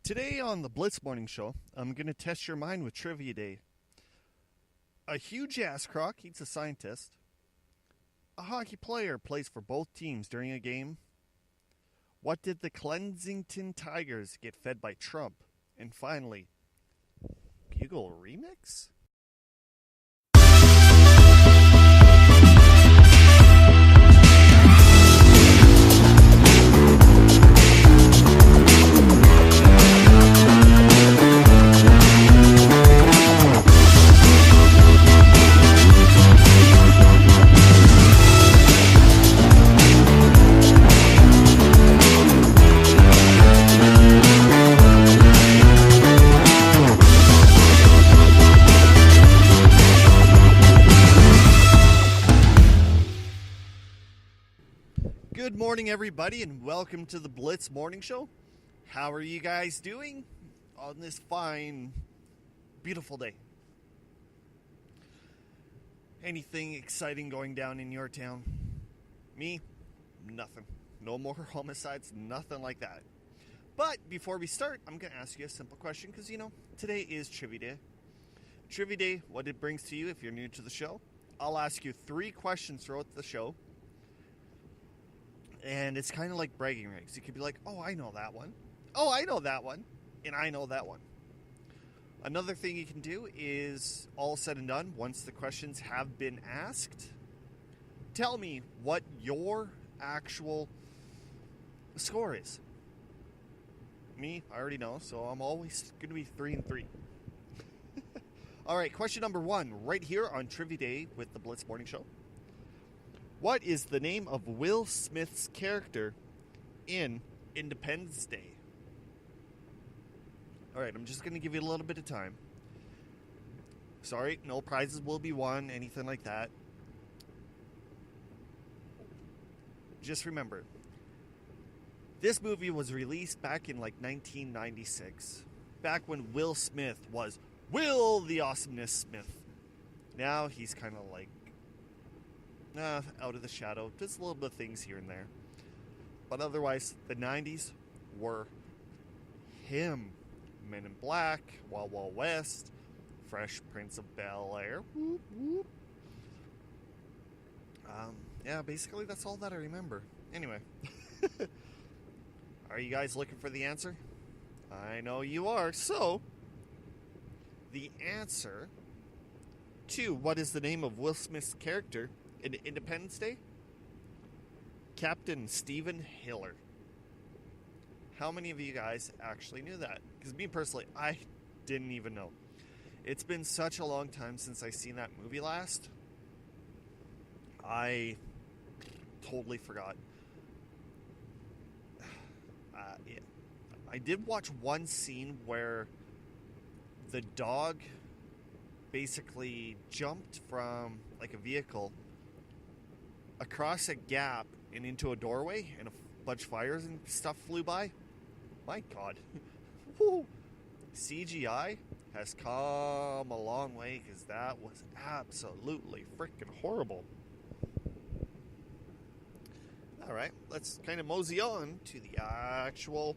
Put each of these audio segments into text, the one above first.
Today on the Blitz Morning Show, I'm going to test your mind with Trivia Day. A huge ass crock eats a scientist. A hockey player plays for both teams during a game. What did the Kensington Tigers get fed by Trump? And finally, Bugle Remix? Good morning, everybody, and welcome to the Blitz Morning Show. How are you guys doing on this fine, beautiful day? Anything exciting going down in your town? Me? Nothing. No more homicides, nothing like that. But before we start, I'm going to ask you a simple question because, today is Trivia Day. Trivia Day, what it brings to you if you're new to the show. I'll ask you 3 questions throughout the show. And it's kind of like bragging rights. You could be like, oh, I know that one. Oh, I know that one. And I know that one. Another thing you can do is, all said and done, once the questions have been asked, tell me what your actual score is. Me, I already know, so I'm always going to be 3-3. All right, question number 1, right here on Trivia Day with the Blitz Morning Show. What is the name of Will Smith's character in Independence Day? All right, I'm just going to give you a little bit of time. Sorry, no prizes will be won, anything like that. Just remember, this movie was released back in 1996, back when Will Smith was Will the Awesomeness Smith. Now he's kind of out of the shadow, just a little bit of things here and there. But otherwise, the 90s were him. Men in Black, Wild Wild West, Fresh Prince of Bel-Air. Whoop, whoop. Basically that's all that I remember. Anyway. Are you guys looking for the answer? I know you are. So, the answer to what is the name of Will Smith's character in Independence Day? Captain Stephen Hiller. How many of you guys actually knew that? Because me personally, I didn't even know. It's been such a long time since I seen that movie last. I totally forgot. Yeah. I did watch one scene where the dog basically jumped from a vehicle across a gap and into a doorway, and a bunch of fires and stuff flew by. My God. CGI has come a long way, because that was absolutely freaking horrible. Alright, let's kind of mosey on to the actual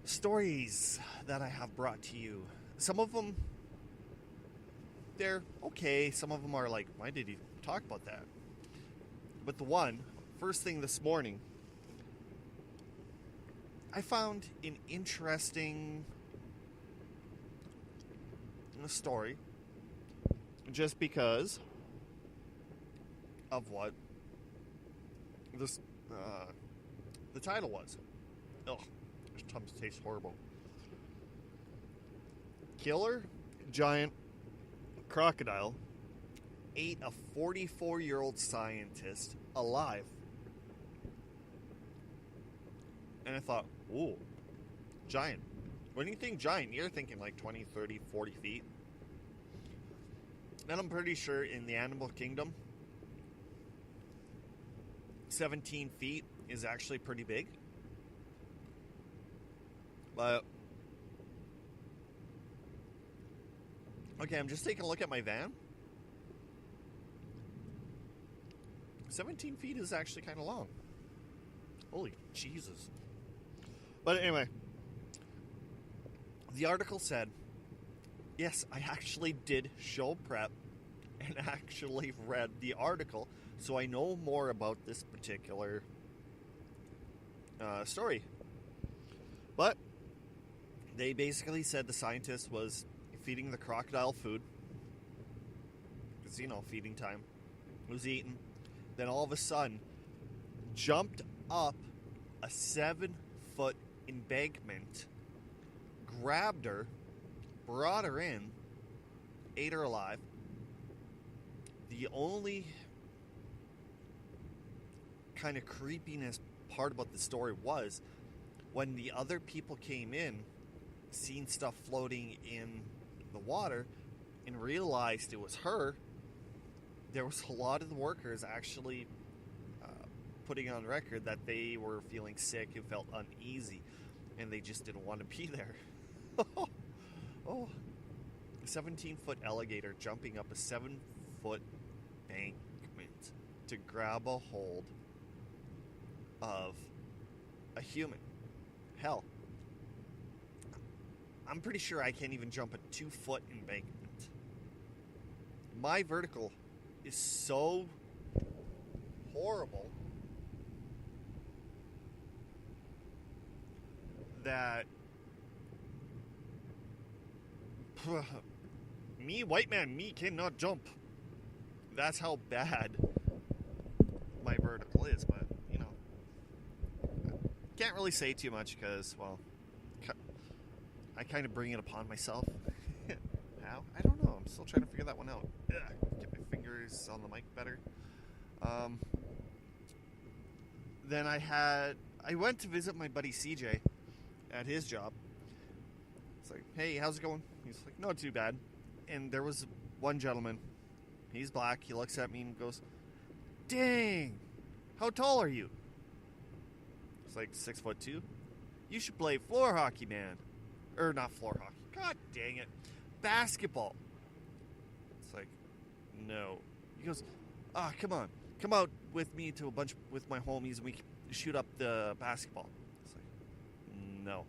stories that I have brought to you. Some of them, they're okay. Some of them are like, why did he talk about that? But the one, first thing this morning, I found an interesting story just because of what this the title was. Ugh, this Tums tastes horrible. Killer giant crocodile ate a 44-year-old scientist alive. And I thought, ooh, giant. When you think giant, you're thinking 20, 30, 40 feet. And I'm pretty sure in the animal kingdom, 17 feet is actually pretty big. But, okay, I'm just taking a look at my van. 17 feet is actually kind of long. Holy Jesus. But anyway, The article said, yes, I actually did show prep and actually read the article, so I know more about this particular story. But they basically said the scientist was feeding the crocodile food. Because, feeding time. It was eaten. Then all of a sudden, jumped up a 7-foot embankment, grabbed her, brought her in, ate her alive. The only kind of creepiness part about the story was when the other people came in, seen stuff floating in the water, and realized it was her. There was a lot of the workers actually putting on record that they were feeling sick and felt uneasy, and they just didn't want to be there. Oh, a 17-foot alligator jumping up a 7-foot embankment to grab a hold of a human. Hell, I'm pretty sure I can't even jump a 2-foot embankment. My vertical is so horrible that white man, cannot jump. That's how bad my vertical is, but, can't really say too much because, well, I kind of bring it upon myself. How? I don't know. I'm still trying to figure that one out. Get my fingers on the mic better. Then I went to visit my buddy CJ at his job. It's like, hey, how's it going? He's like, not too bad. And there was one gentleman. He's black. He looks at me and goes, dang, how tall are you? It's like 6'2". You should play floor hockey, man. Or not floor hockey. God dang it. Basketball. It's like, no. He goes, come on. Come out with me to with my homies and we can shoot up the basketball. It's like, no.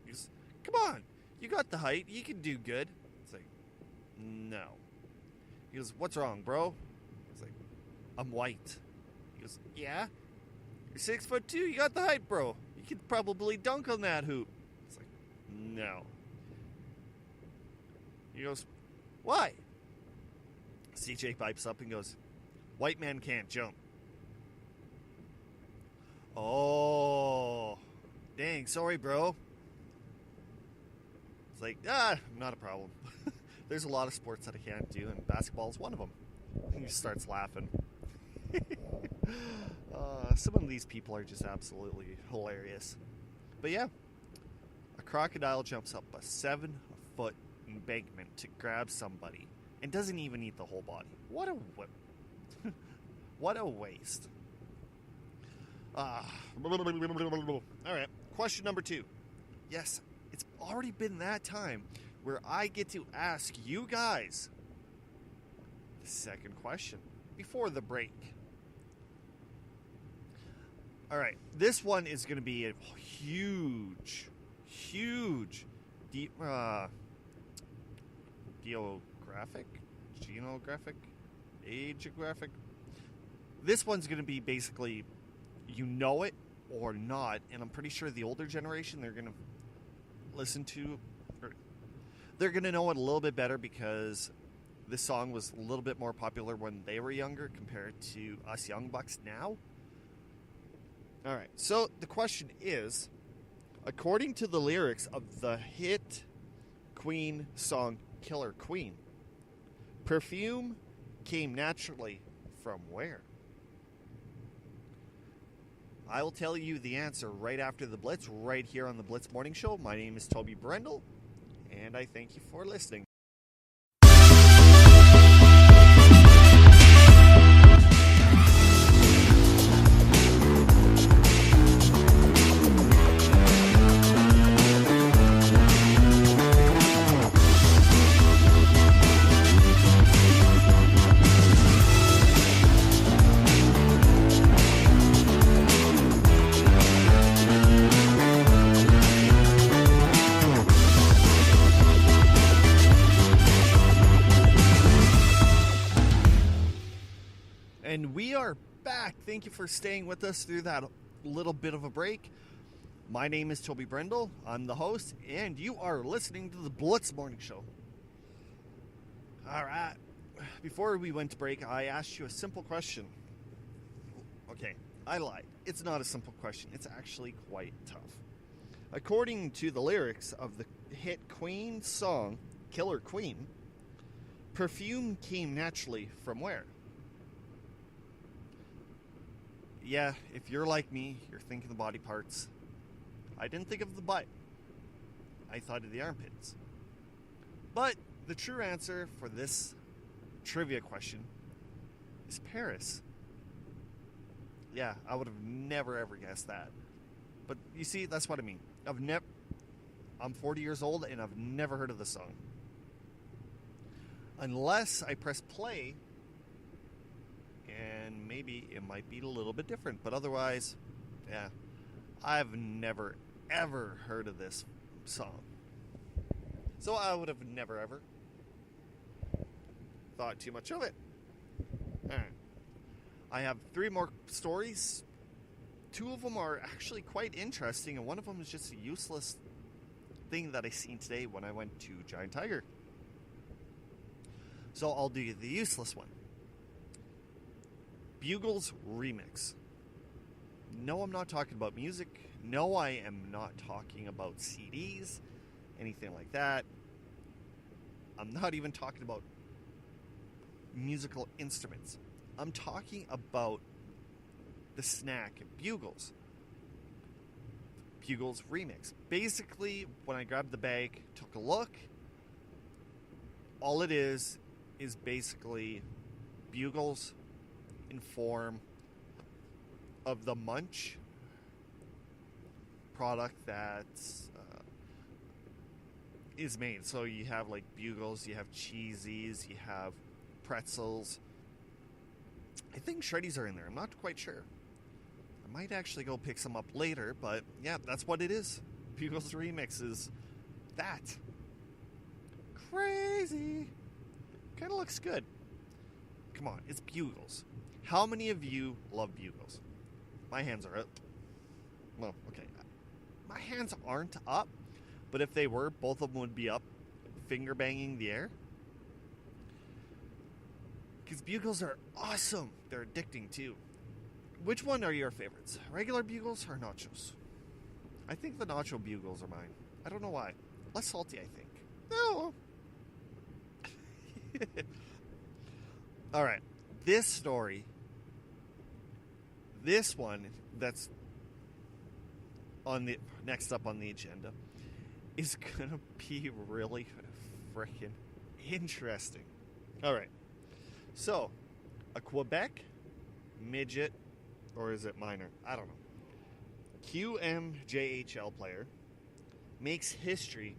He goes, come on. You got the height. You can do good. It's like, no. He goes, what's wrong, bro? It's like, I'm white. He goes, yeah? You're 6'2". You got the height, bro. You could probably dunk on that hoop. It's like, no. He goes, why? CJ pipes up and goes, white man can't jump. Oh, dang, sorry, bro. It's like, not a problem. There's a lot of sports that I can't do, and basketball is one of them. And he starts laughing. Some of these people are just absolutely hilarious. But yeah, a crocodile jumps up a 7-foot embankment to grab somebody and doesn't even eat the whole body. What a whip. What a waste. Alright, question number 2. Yes, it's already been that time where I get to ask you guys the second question before the break. Alright, this one is going to be a huge geographic. This one's going to be basically, you know it or not, and I'm pretty sure the older generation, they're going to listen to, or they're going to know it a little bit better because this song was a little bit more popular when they were younger compared to us young bucks now. Alright, so the question is, according to the lyrics of the hit Queen song Killer Queen, perfume came naturally from where? I will tell you the answer right after the Blitz, right here on the Blitz Morning Show. My name is Toby Brendel, and I thank you for listening. back. Thank you for staying with us through that little bit of a break. My name is Toby Brendel. I'm the host, and you are listening to the Blitz Morning Show. All right. Before we went to break, I asked you a simple question. Okay, I lied. It's not a simple question. It's actually quite tough. According to the lyrics of the hit Queen song, Killer Queen, perfume came naturally from where? Yeah, if you're like me, you're thinking the body parts. I didn't think of the butt. I thought of the armpits. But the true answer for this trivia question is Paris. Yeah, I would have never ever guessed that. But you see, that's what I mean. I'm 40 years old and I've never heard of the song. Unless I press play, and maybe it might be a little bit different. But otherwise, yeah, I've never ever heard of this song. So I would have never ever thought too much of it. Alright. I have 3 more stories. 2 of them are actually quite interesting, and one of them is just a useless thing that I seen today when I went to Giant Tiger. So I'll do the useless one. Bugles Remix. No, I'm not talking about music. No, I am not talking about CDs, anything like that. I'm not even talking about musical instruments. I'm talking about the snack Bugles. Bugles Remix. Basically, when I grabbed the bag, took a look, all it is basically Bugles in form of the Munch product that is made. So you have like Bugles, you have Cheesies, you have pretzels. I think Shreddies are in there. I'm not quite sure. I might actually go pick some up later, but yeah, that's what it is. Bugles Remix is that. Crazy. Kind of looks good. Come on, it's Bugles. How many of you love Bugles? My hands are up. Well, okay. My hands aren't up, but if they were, both of them would be up, finger banging the air. Because Bugles are awesome. They're addicting too. Which one are your favorites? Regular Bugles or nachos? I think the nacho Bugles are mine. I don't know why. Less salty, I think. No. Alright. This story, this one that's on the next up on the agenda, is gonna be really freaking interesting. Alright. So, a Quebec midget, or is it minor? I don't know. QMJHL player makes history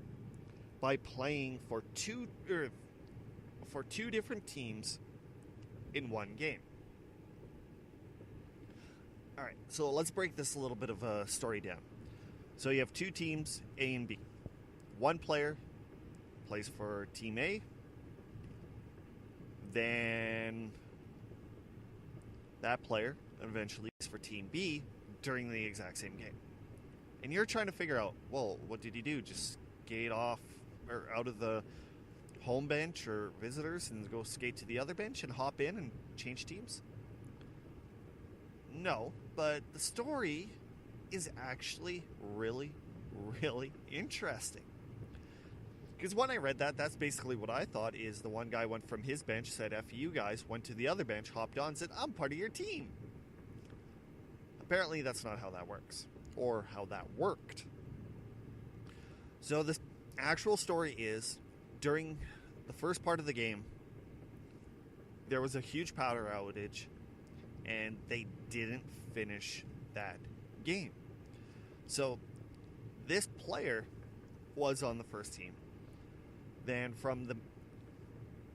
by playing for two different teams in one game. All right, so let's break this a little bit of a story down. So you have 2 teams, A and B. One player plays for Team A. Then that player eventually is for Team B during the exact same game. And you're trying to figure out, well, what did he do? Just skate off or out of the home bench or visitors and go skate to the other bench and hop in and change teams? No, but the story is actually really, really interesting. Because when I read that, that's basically what I thought is the one guy went from his bench, said, F you guys, went to the other bench, hopped on, said, I'm part of your team. Apparently that's not how that works, or how that worked. So this actual story is, during the first part of the game, there was a huge power outage, and they didn't finish that game. So this player was on the first team. Then from the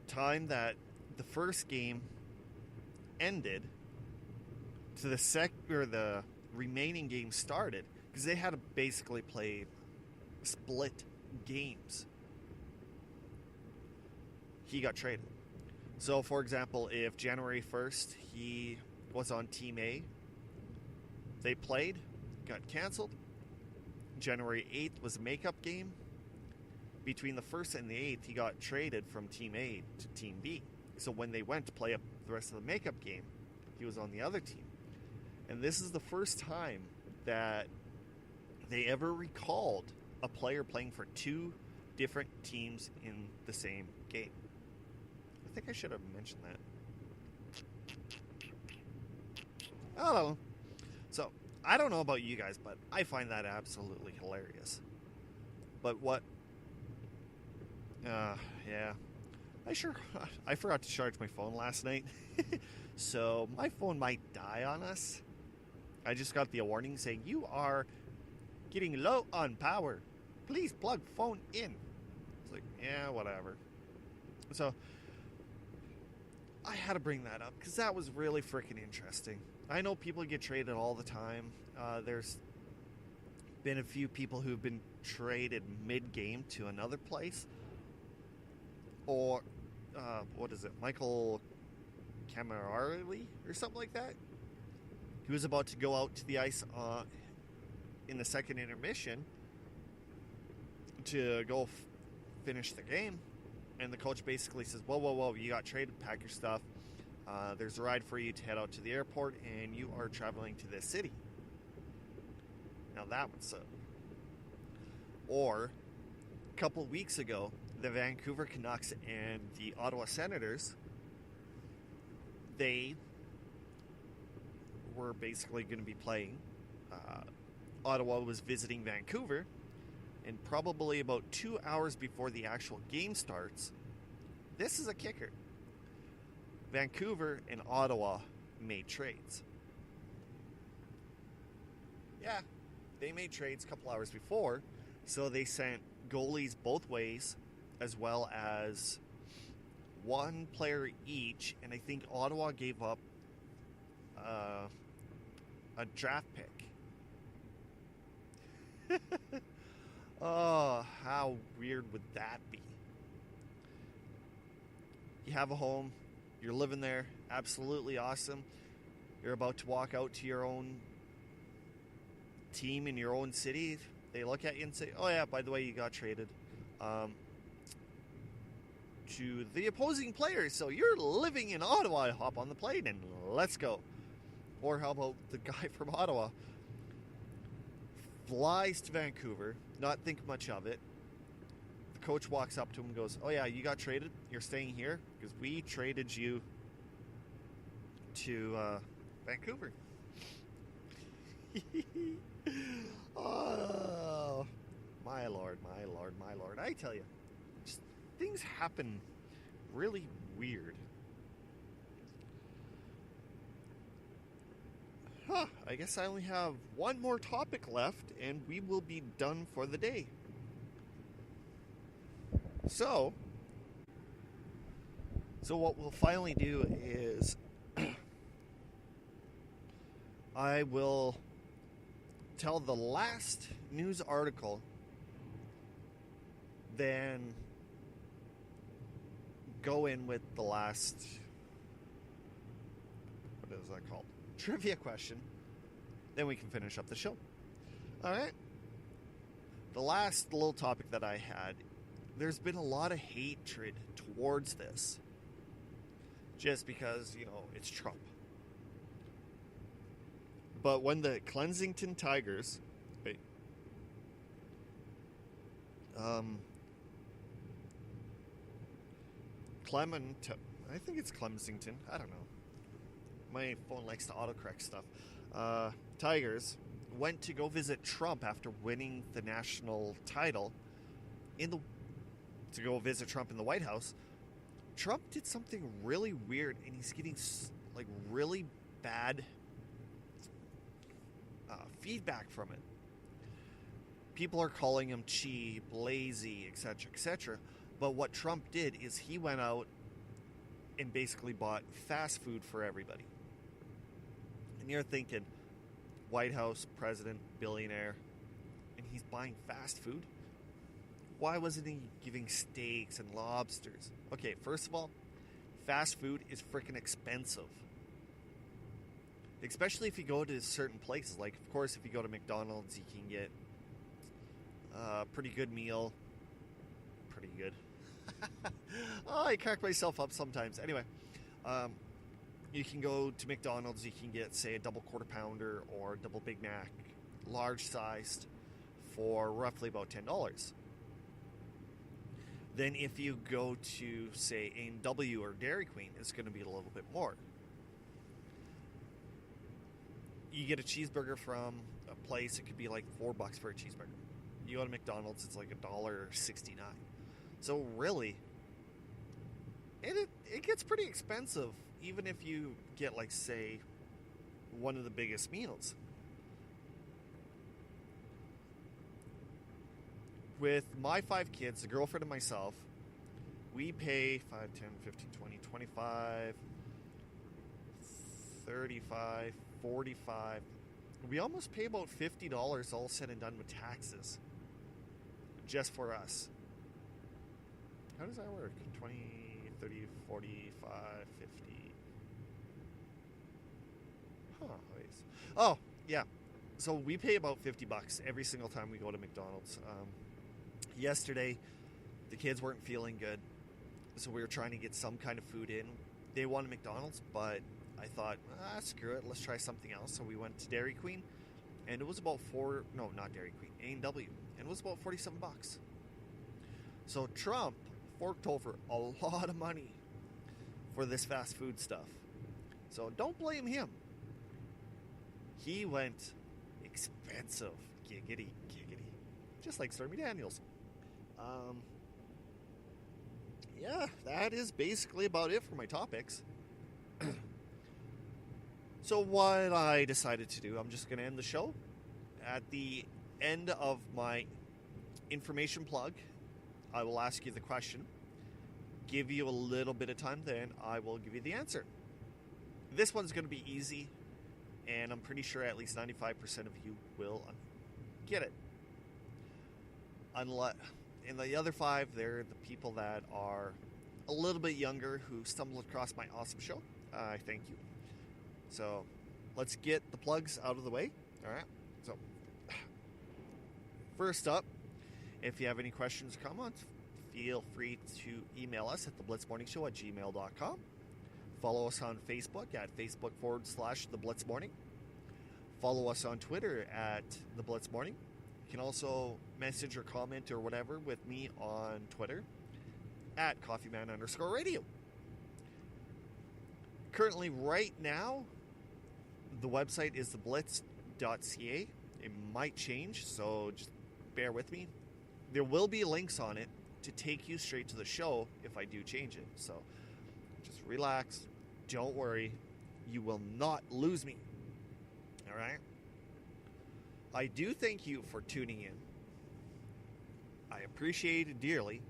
time that the first game ended to the remaining game started, because they had to basically play split games, he got traded. So for example, if January 1st he was on Team A. They played, got canceled. January 8th was a makeup game. Between the 1st and the 8th, he got traded from Team A to Team B. So when they went to play up the rest of the makeup game, he was on the other team. And this is the first time that they ever recalled a player playing for two different teams in the same game. I think I should have mentioned that. I don't know. So, I don't know about you guys, but I find that absolutely hilarious. But what... yeah. I forgot to charge my phone last night. So, my phone might die on us. I just got the warning saying, you are getting low on power. Please plug phone in. It's like, yeah, whatever. So, I had to bring that up because that was really freaking interesting. I know people get traded all the time. There's been a few people who've been traded mid-game to another place. Or, what is it, Michael Camarari or something like that? He was about to go out to the ice in the second intermission to go finish the game. And the coach basically says, whoa, you got traded, pack your stuff. There's a ride for you to head out to the airport, and you are traveling to this city. Now that would suck. Or, a couple weeks ago, the Vancouver Canucks and the Ottawa Senators, they were basically going to be playing. Ottawa was visiting Vancouver, and probably about 2 hours before the actual game starts, this is a kicker. Vancouver and Ottawa made trades. Yeah, they made trades a couple hours before, so they sent goalies both ways, as well as one player each, and I think Ottawa gave up a draft pick. Oh, how weird would that be? You have a home, you're living there, absolutely awesome. You're about to walk out to your own team in your own city. They look at you and say, oh yeah, by the way, you got traded to the opposing players, so you're living in Ottawa. Hop on the plane and let's go. Or how about the guy from Ottawa flies to Vancouver, not think much of it. The coach walks up to him and goes, oh yeah, you got traded, you're staying here because we traded you to Vancouver. Oh, my lord. I tell you, just, things happen really weird. I guess I only have one more topic left, and we will be done for the day. So what we'll finally do is I will tell the last news article, then go in with the last, what is that called? Trivia question. Then we can finish up the show. Alright. The last little topic that I had, there's been a lot of hatred towards this. Just because, it's Trump. But when the Kensington Tigers, wait, I think it's Kensington, I don't know. My phone likes to autocorrect stuff. Tigers went to go visit Trump after winning the national title to go visit Trump in the White House. Trump did something really weird, and he's getting really bad feedback from it. People are calling him cheap, lazy, etc., etc. But what Trump did is he went out and basically bought fast food for everybody. And you're thinking, White House, president, billionaire, and he's buying fast food? Why wasn't he giving steaks and lobsters? Okay, first of all, fast food is freaking expensive. Especially if you go to certain places. Like, of course, if you go to McDonald's, you can get a pretty good meal. Pretty good. Oh, I crack myself up sometimes. Anyway, you can go to McDonald's, you can get, say, a double quarter pounder or a double Big Mac, large sized, for roughly about $10. Then if you go to, say, A&W or Dairy Queen, it's going to be a little bit more. You get a cheeseburger from a place, it could be like $4 for a cheeseburger. You go to McDonald's, it's like $1.69. So really, it gets pretty expensive, even if you get, like, say, one of the biggest meals. With my 5 kids, the girlfriend and myself, we pay 5, 10, 15, 20, 25, 35, 45. We almost pay about $50 all said and done with taxes. Just for us. How does that work? 20, 30, 45, 50. Huh. Oh, yeah. So we pay about $50 every single time we go to McDonald's. Yesterday, the kids weren't feeling good, so we were trying to get some kind of food in. They wanted McDonald's, but I thought, screw it, let's try something else. So we went to Dairy Queen, and it was about not Dairy Queen, A&W, and it was about $47. So Trump forked over a lot of money for this fast food stuff. So don't blame him. He went expensive. Giggity, giggity. Just like Stormy Daniels. Yeah, that is basically about it for my topics. So what I decided to do, I'm just going to end the show. At the end of my information plug, I will ask you the question, give you a little bit of time, then I will give you the answer. This one's going to be easy, and I'm pretty sure at least 95% of you will get it. And the other 5, they're the people that are a little bit younger who stumbled across my awesome show. I thank you. So let's get the plugs out of the way. All right. So first up, if you have any questions or comments, feel free to email us at theblitzmorningshow@gmail.com. Follow us on Facebook at Facebook.com/theblitzmorning. Follow us on Twitter at theblitzmorning. You can also message or comment or whatever with me on Twitter at coffeeman_radio. Currently, right now, the website is theblitz.ca. It might change, so just bear with me. There will be links on it to take you straight to the show if I do change it. So just relax. Don't worry. You will not lose me. All right? I do thank you for tuning in. I appreciate it dearly.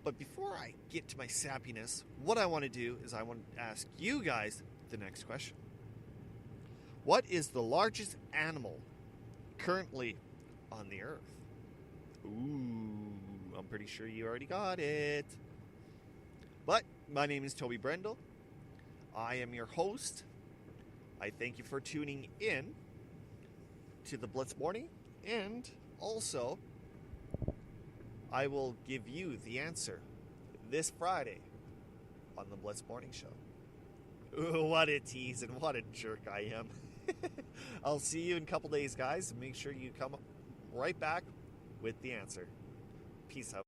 But before I get to my sappiness, what I want to do is I want to ask you guys the next question. What is the largest animal currently on the earth? Ooh, I'm pretty sure you already got it. But my name is Toby Brendel. I am your host. I thank you for tuning in to the Blitz Morning, and also I will give you the answer this Friday on the Blitz Morning Show. Ooh, what a tease and what a jerk I am. I'll see you in a couple days, guys. Make sure you come right back with the answer. Peace out.